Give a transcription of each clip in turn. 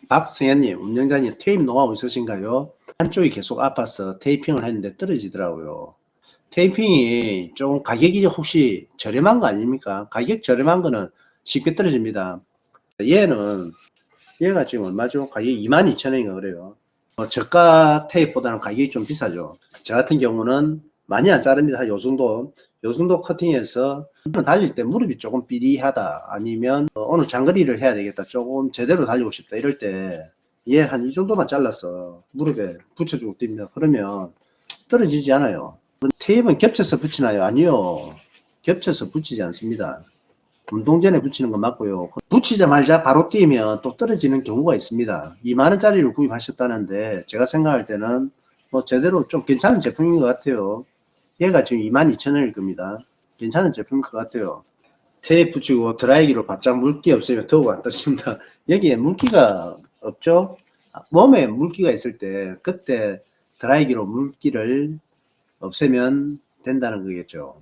박승현님, 운영자님, 테이프 노하우 있으신가요? 한쪽이 계속 아파서 테이핑을 했는데 떨어지더라고요. 테이핑이 좀 가격이 혹시 저렴한 거 아닙니까? 가격 저렴한 거는 쉽게 떨어집니다. 얘가 지금 얼마죠? 가격이 22,000원인가 그래요. 저가 테이프보다는 가격이 좀 비싸죠. 저 같은 경우는 많이 안 자릅니다. 요 정도 커팅해서 달릴 때 무릎이 조금 삐리하다, 아니면 오늘 장거리를 해야 되겠다, 조금 제대로 달리고 싶다 이럴 때 얘 한 이 정도만 잘라서 무릎에 붙여주고 뜁니다. 그러면 떨어지지 않아요. 테이프는 겹쳐서 붙이나요? 아니요. 겹쳐서 붙이지 않습니다. 운동 전에 붙이는 건 맞고요. 붙이자마자 바로 뛰면 또 떨어지는 경우가 있습니다. 2만원짜리를 구입하셨다는데 제가 생각할 때는 뭐 제대로 좀 괜찮은 제품인 것 같아요. 얘가 지금 22,000원일 겁니다. 괜찮은 제품인 것 같아요. 테이프 붙이고 드라이기로 바짝 물기 없으면 더욱 안 떨어집니다. 여기에 물기가 없죠? 몸에 물기가 있을 때 그때 드라이기로 물기를 없애면 된다는 거겠죠.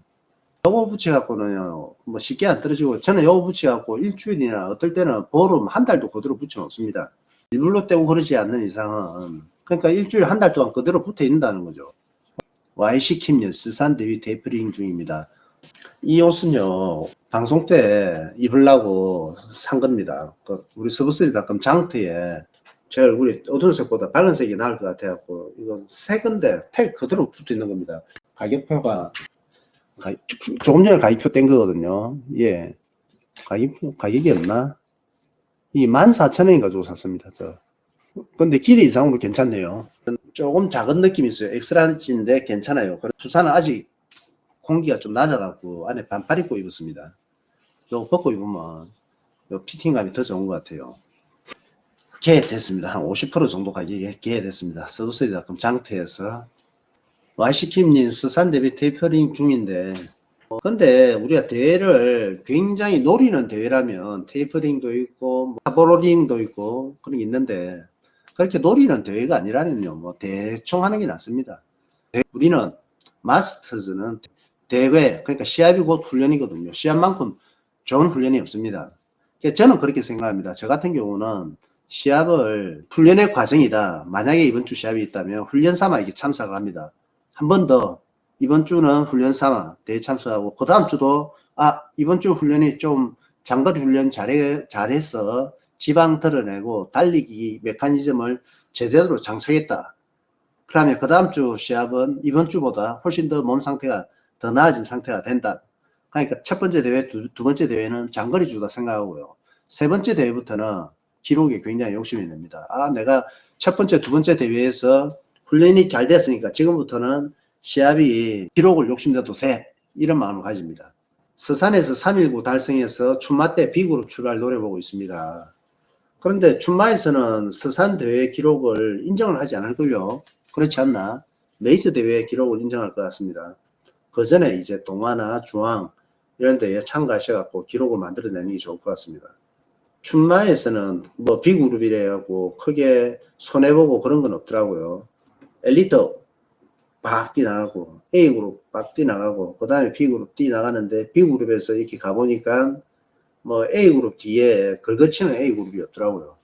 요거 붙여갖고는요, 뭐 쉽게 안 떨어지고, 저는 요거 붙여갖고 일주일이나 어떨 때는 보름 한 달도 그대로 붙여놓습니다. 일부러 떼고 그러지 않는 이상은. 그러니까 일주일 한 달 동안 그대로 붙어 있는다는 거죠. YC킴님, 스산 대비 테이퍼링 중입니다. 이 옷은요, 방송 때 입으려고 산 겁니다. 우리 서브스리닷컴 장터에 제 얼굴이 어두운 색보다 밝은 색이 나을 것 같아갖고, 이건 새 건데 택 그대로 붙어 있는 겁니다. 가격표가 조금 전에 가격표 뗀 거거든요. 예. 가격이 없나? 이 14,000원인가 주고 샀습니다. 근데 길이 이상으로 괜찮네요. 조금 작은 느낌이 있어요. 엑스라지인데 괜찮아요. 부산은 아직 공기가 좀 낮아갖고 안에 반팔 입고 입었습니다. 이거 벗고 입으면 피팅감이 더 좋은 것 같아요. 개했습니다. 한 50% 정도 가격에 개했습니다. 서브스리닷컴 장터에서. YC킴님, 수산 대비 테이퍼링 중인데, 근데 우리가 대회를 굉장히 노리는 대회라면 테이퍼링도 있고 뭐 타버로링도 있고 그런 게 있는데, 그렇게 노리는 대회가 아니라면요, 뭐 대충 하는 게 낫습니다. 우리는 마스터즈는 대회, 그러니까 시합이 곧 훈련이거든요. 시합만큼 좋은 훈련이 없습니다. 저는 그렇게 생각합니다. 저 같은 경우는 시합을 훈련의 과정이다. 만약에 이번 주 시합이 있다면 훈련 삼아 이게 참석을 합니다. 한 번 더 이번 주는 훈련 삼아 대회 참석하고, 그 다음 주도 이번 주 훈련이 좀 장거리 훈련 잘해서 지방 드러내고 달리기 메커니즘을 제대로 장착했다. 그러면 그 다음 주 시합은 이번 주보다 훨씬 더 몸 상태가 더 나아진 상태가 된다. 그러니까 첫 번째 대회, 두 번째 대회는 장거리 주다 생각하고요. 세 번째 대회부터는 기록에 굉장히 욕심이 납니다. 내가 첫 번째, 두 번째 대회에서 훈련이 잘 됐으니까 지금부터는 시합이 기록을 욕심내도 돼. 이런 마음을 가집니다. 서산에서 319 달성해서 춘마 때 B그룹 출발 노려보고 있습니다. 그런데 춘마에서는 서산 대회 기록을 인정을 하지 않을걸요. 그렇지 않나? 메이스 대회 기록을 인정할 것 같습니다. 그 전에 이제 동아나 중앙 이런 데에 참가하셔갖고 기록을 만들어내는 게 좋을 것 같습니다. 춘마에서는 뭐 B그룹이래갖고 크게 손해보고 그런 건 없더라고요. 엘리트 막 뛰나가고 A그룹 막 뛰나가고 그 다음에 B그룹 뛰나가는데, B그룹에서 이렇게 가보니까 뭐 A그룹 뒤에 걸거치는 A그룹이 없더라고요.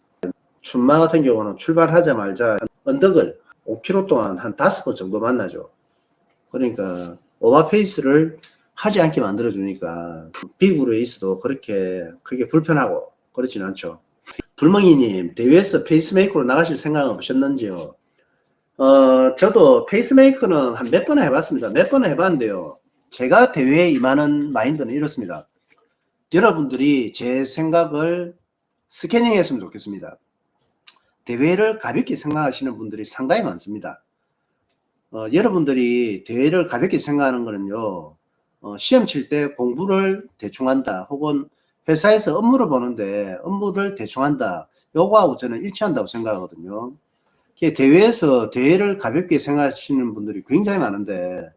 춘마 같은 경우는 출발하자마자 언덕을 5km 동안 한 5번 정도 만나죠. 그러니까 오버페이스를 하지 않게 만들어주니까 B그룹에 있어도 그렇게 크게 불편하고 그렇진 않죠. 불멍이님, 대회에서 페이스메이커로 나가실 생각은 없었는지요? 저도 페이스메이커는 한 몇 번을 해봤습니다. 몇 번을 해봤는데요. 제가 대회에 임하는 마인드는 이렇습니다. 여러분들이 제 생각을 스캐닝 했으면 좋겠습니다. 대회를 가볍게 생각하시는 분들이 상당히 많습니다. 여러분들이 대회를 가볍게 생각하는 거는요, 시험 칠 때 공부를 대충 한다, 혹은 회사에서 업무를 보는데 업무를 대충 한다, 요거하고 저는 일치한다고 생각하거든요. 대회에서 대회를 가볍게 생각하시는 분들이 굉장히 많은데,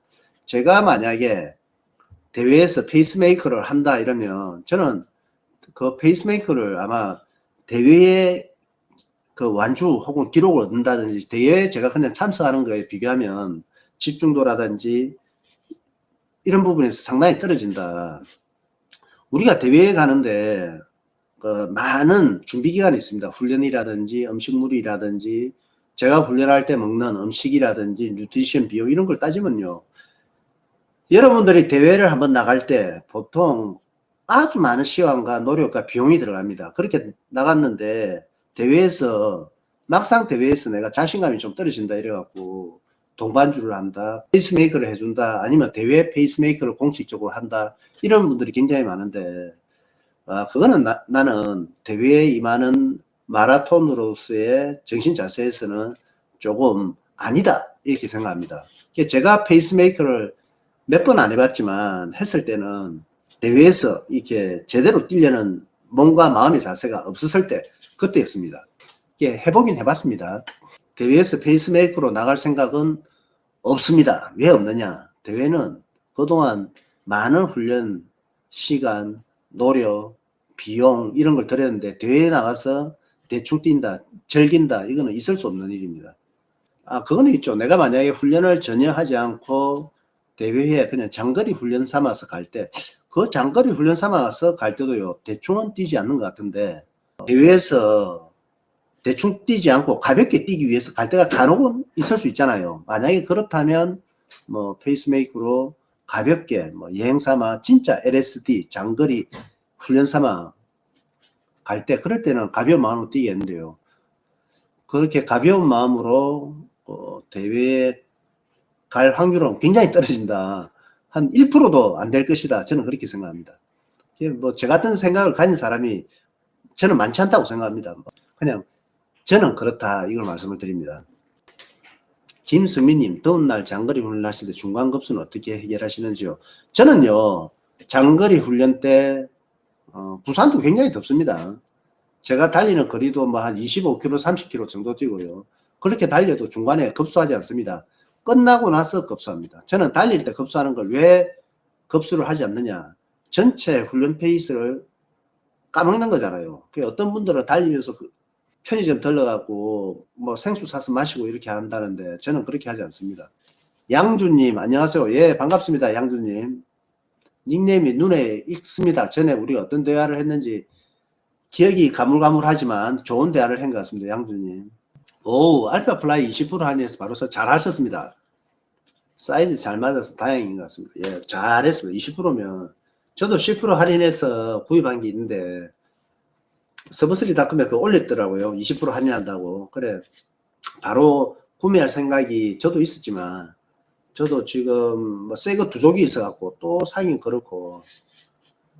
제가 만약에 대회에서 페이스메이커를 한다 이러면 저는 그 페이스메이커를 아마 대회에 그 완주 혹은 기록을 얻는다든지 대회에 제가 그냥 참석하는 거에 비교하면 집중도라든지 이런 부분에서 상당히 떨어진다. 우리가 대회에 가는데 많은 준비 기간이 있습니다. 훈련이라든지 음식물이라든지 제가 훈련할 때 먹는 음식이라든지 뉴트리션 비용 이런 걸 따지면요. 여러분들이 대회를 한번 나갈 때 보통 아주 많은 시간과 노력과 비용이 들어갑니다. 그렇게 나갔는데 대회에서 막상 대회에서 내가 자신감이 좀 떨어진다 이래갖고 동반주를 한다, 페이스메이커를 해준다, 아니면 대회 페이스메이커를 공식적으로 한다 이런 분들이 굉장히 많은데 그거는 나는 대회에 임하는 마라톤으로서의 정신 자세에서는 조금 아니다 이렇게 생각합니다. 제가 페이스메이커를 몇 번 안 해봤지만 했을 때는 대회에서 이렇게 제대로 뛰려는 몸과 마음의 자세가 없었을 때 그때였습니다. 해보긴 해봤습니다. 대회에서 페이스메이커로 나갈 생각은 없습니다. 왜 없느냐? 대회는 그동안 많은 훈련, 시간, 노력, 비용 이런 걸 들였는데 대회에 나가서 대충 뛴다, 즐긴다 이거는 있을 수 없는 일입니다. 그거는 있죠. 내가 만약에 훈련을 전혀 하지 않고 대회에 그냥 장거리 훈련 삼아서 갈 때, 그 장거리 훈련 삼아서 갈 때도요, 대충은 뛰지 않는 것 같은데, 대회에서 대충 뛰지 않고 가볍게 뛰기 위해서 갈 때가 간혹은 있을 수 있잖아요. 만약에 그렇다면, 뭐, 페이스메이커로 가볍게, 뭐, 여행 삼아, 진짜 LSD, 장거리 훈련 삼아 갈 때, 그럴 때는 가벼운 마음으로 뛰겠는데요. 그렇게 가벼운 마음으로, 대회에 갈 확률은 굉장히 떨어진다. 한 1%도 안 될 것이다. 저는 그렇게 생각합니다. 뭐, 저 같은 생각을 가진 사람이 저는 많지 않다고 생각합니다. 그냥 저는 그렇다. 이걸 말씀을 드립니다. 김수미님, 더운 날 장거리 훈련하실 때 중간급수는 어떻게 해결하시는지요? 저는요, 장거리 훈련 때, 부산도 굉장히 덥습니다. 제가 달리는 거리도 뭐 한 25km, 30km 정도 뛰고요. 그렇게 달려도 중간에 급수하지 않습니다. 끝나고 나서 급수합니다. 저는 달릴 때 급수하는 걸 왜 급수를 하지 않느냐. 전체 훈련 페이스를 까먹는 거잖아요. 어떤 분들은 달리면서 편의점 들러갖고 뭐 생수 사서 마시고 이렇게 한다는데 저는 그렇게 하지 않습니다. 양주님 안녕하세요. 예, 반갑습니다. 양주님. 닉네임이 눈에 익습니다. 전에 우리가 어떤 대화를 했는지 기억이 가물가물하지만 좋은 대화를 한 것 같습니다. 양주님. 오, 알파플라이 20% 할인해서 바로 잘하셨습니다. 사이즈 잘 맞아서 다행인 것 같습니다. 예, 잘했습니다. 20%면 저도 10% 할인해서 구입한 게 있는데 서브스리닷컴에 그거 올렸더라고요. 20% 할인한다고. 그래 바로 구매할 생각이 저도 있었지만 저도 지금 뭐 새 거 2족이 있어갖고 또 사긴 그렇고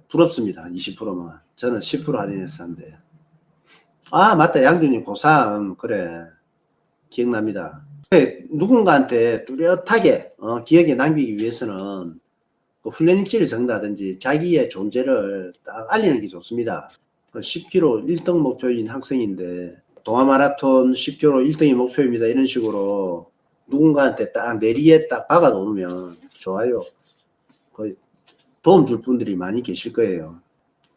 부럽습니다. 20%만. 저는 10% 할인해서 산대. 맞다. 양준이 고3 그래 기억납니다. 누군가한테 뚜렷하게 기억에 남기기 위해서는 그 훈련 일지를 적는다든지 자기의 존재를 딱 알리는 게 좋습니다. 10km 1등 목표인 학생인데 동아마라톤 10km 1등이 목표입니다. 이런 식으로 누군가한테 딱 내리에 딱 박아 놓으면 좋아요. 도움 줄 분들이 많이 계실 거예요.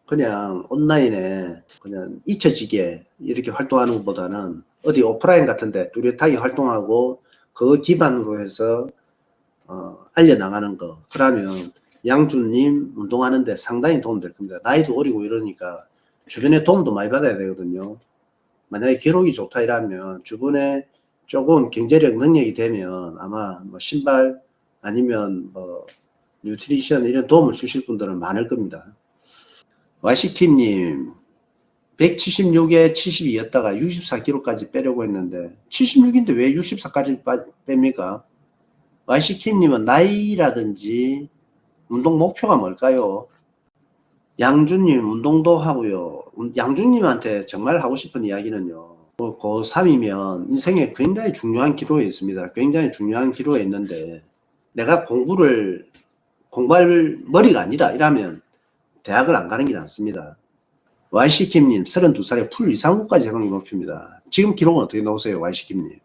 그냥 온라인에 그냥 잊혀지게 이렇게 활동하는 것보다는 어디 오프라인 같은데 뚜렷하게 활동하고 그거 기반으로 해서 알려나가는 거. 그러면 양주님 운동하는데 상당히 도움될 겁니다. 나이도 어리고 이러니까 주변에 도움도 많이 받아야 되거든요. 만약에 기록이 좋다 이러면 주변에 조금 경제력 능력이 되면 아마 뭐 신발 아니면 뭐 뉴트리션 이런 도움을 주실 분들은 많을 겁니다. YC킴님 176에 72였다가 64kg까지 빼려고 했는데 76인데 왜 64까지 뺍니까? YC킴님은 나이라든지 운동 목표가 뭘까요? 양주님 운동도 하고요. 양주님한테 정말 하고 싶은 이야기는요. 고3이면 인생에 굉장히 중요한 기로에 있습니다. 굉장히 중요한 기로에 있는데 내가 공부할 머리가 아니다 이러면 대학을 안 가는 게 낫습니다. YC킴님 32살에 풀 이상구까지 해보는 게 목표입니다. 지금 기록은 어떻게 나오세요? YC킴님.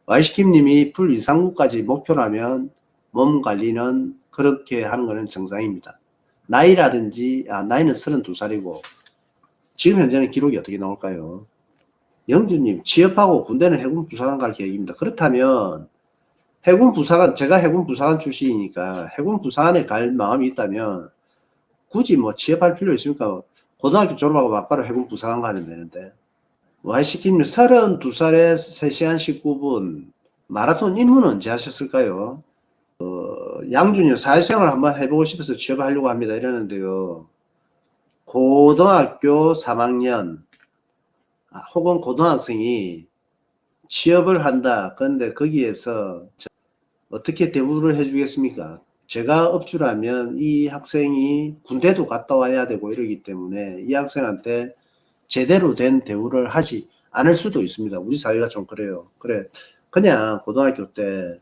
YC킴님이 풀 이상구까지 목표라면 몸 관리는 그렇게 하는 것은 정상입니다. 나이라든지 나이는 32살이고 지금 현재는 기록이 어떻게 나올까요? 영주님 취업하고 군대는 해군 부사관 갈 계획입니다. 그렇다면 해군 부사관, 제가 해군 부사관 출신이니까 해군 부사관에 갈 마음이 있다면 굳이 뭐 취업할 필요 있습니까? 고등학교 졸업하고 막바로 해군 부사관 가면 되는데 YCK님 32살에 3시간 19분 마라톤 입문 언제 하셨을까요? 양준이 사회생활 한번 해보고 싶어서 취업하려고 합니다 이러는데요. 고등학교 3학년 혹은 고등학생이 취업을 한다. 그런데 거기에서 어떻게 대우를 해주겠습니까? 제가 업주라면 이 학생이 군대도 갔다 와야 되고 이러기 때문에 이 학생한테 제대로 된 대우를 하지 않을 수도 있습니다. 우리 사회가 좀 그래요. 그래, 그냥 고등학교 때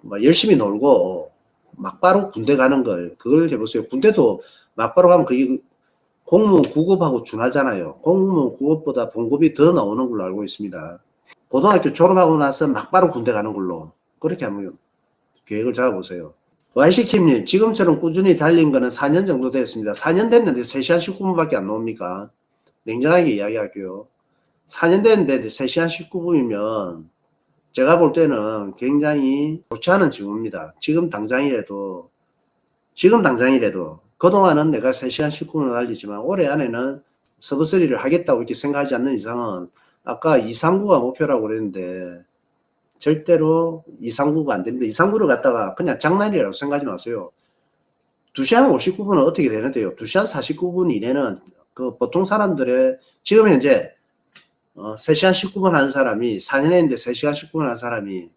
뭐 열심히 놀고 막바로 군대 가는 걸 그걸 해보세요. 군대도 막바로 가면 그게 공무원 9급하고 준하잖아요. 공무원 9급보다 봉급이 더 나오는 걸로 알고 있습니다. 고등학교 졸업하고 나서 막바로 군대 가는 걸로 그렇게 한번 계획을 잡아보세요. YCK님 지금처럼 꾸준히 달린 거는 4년 정도 됐습니다. 4년 됐는데 3시간 19분밖에 안 나옵니까? 냉정하게 이야기할게요. 4년 됐는데 3시간 19분이면 제가 볼 때는 굉장히 좋지 않은 징후입니다. 지금 당장이라도 그동안은 내가 3시간 19분을 달리지만 올해 안에는 서브3를 하겠다고 이렇게 생각하지 않는 이상은 아까 239가 목표라고 그랬는데 절대로 239가 안 됩니다. 239를 갖다가 그냥 장난이라고 생각하지 마세요. 2시간 59분은 어떻게 되는데요? 2시간 49분 이내는 그 보통 사람들의 지금 현재 3시간 19분 하는 사람이 4년 했는데 3시간 19분 하는 사람이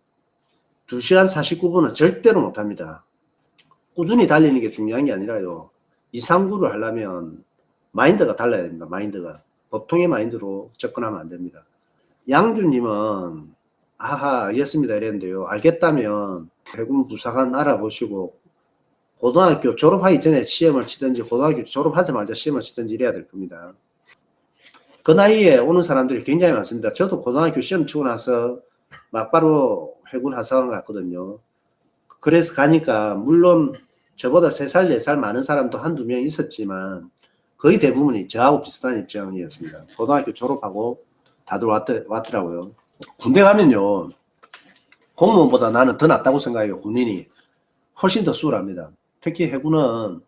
2시간 49분은 절대로 못합니다. 꾸준히 달리는 게 중요한 게 아니라요. 239를 하려면 마인드가 달라야 됩니다. 마인드가. 보통의 마인드로 접근하면 안 됩니다. 양주님은 아하 알겠습니다 이랬는데요. 알겠다면 해군 부사관 알아보시고 고등학교 졸업하기 전에 시험을 치든지 고등학교 졸업하자마자 시험을 치든지 이래야 될 겁니다. 그 나이에 오는 사람들이 굉장히 많습니다. 저도 고등학교 시험 치고 나서 막바로 해군 하사관 갔거든요. 그래서 가니까 물론 저보다 3살, 4살 많은 사람도 한두 명 있었지만 거의 대부분이 저하고 비슷한 입장이었습니다. 고등학교 졸업하고 다들 왔더라고요. 군대 가면요. 공무원보다 나는 더 낫다고 생각해요. 군인이. 훨씬 더 수월합니다. 특히 해군은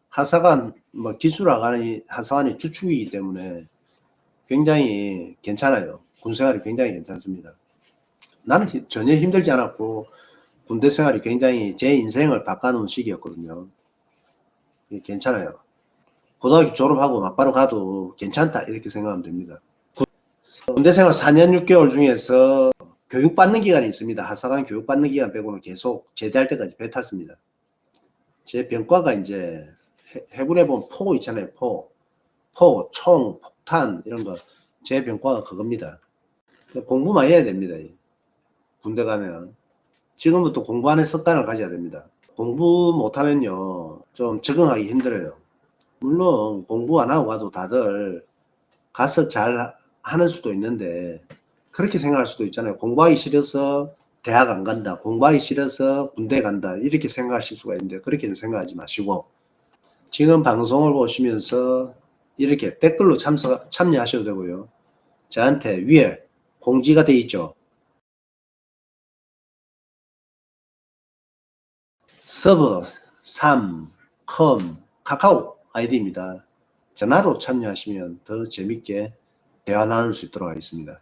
하사관, 기술하관이 하사관이 주축이기 때문에 굉장히 괜찮아요. 군 생활이 굉장히 괜찮습니다. 나는 전혀 힘들지 않았고 군대 생활이 굉장히 제 인생을 바꿔놓은 시기였거든요. 괜찮아요. 고등학교 졸업하고 막바로 가도 괜찮다 이렇게 생각하면 됩니다. 군대 생활 4년 6개월 중에서 교육받는 기간이 있습니다. 하사관 교육받는 기간 빼고는 계속 제대할 때까지 배 탔습니다. 제 병과가 이제 해군에 보면 포 있잖아요. 포, 총, 폭탄 이런 거 제 병과가 그겁니다. 공부 많이 해야 됩니다. 군대 가면 지금부터 공부하는 습관을 가져야 됩니다. 공부 못하면요 좀 적응하기 힘들어요. 물론 공부 안 하고 가도 다들 가서 잘 하는 수도 있는데 그렇게 생각할 수도 있잖아요. 공부하기 싫어서 대학 안 간다, 공부하기 싫어서 군대 간다 이렇게 생각하실 수가 있는데 그렇게는 생각하지 마시고 지금 방송을 보시면서 이렇게 댓글로 참여하셔도 되고요. 저한테 위에 공지가 되어 있죠. 서버 3, 컴, 카카오 아이디입니다. 전화로 참여하시면 더 재밌게 대화 나눌 수 있도록 하겠습니다.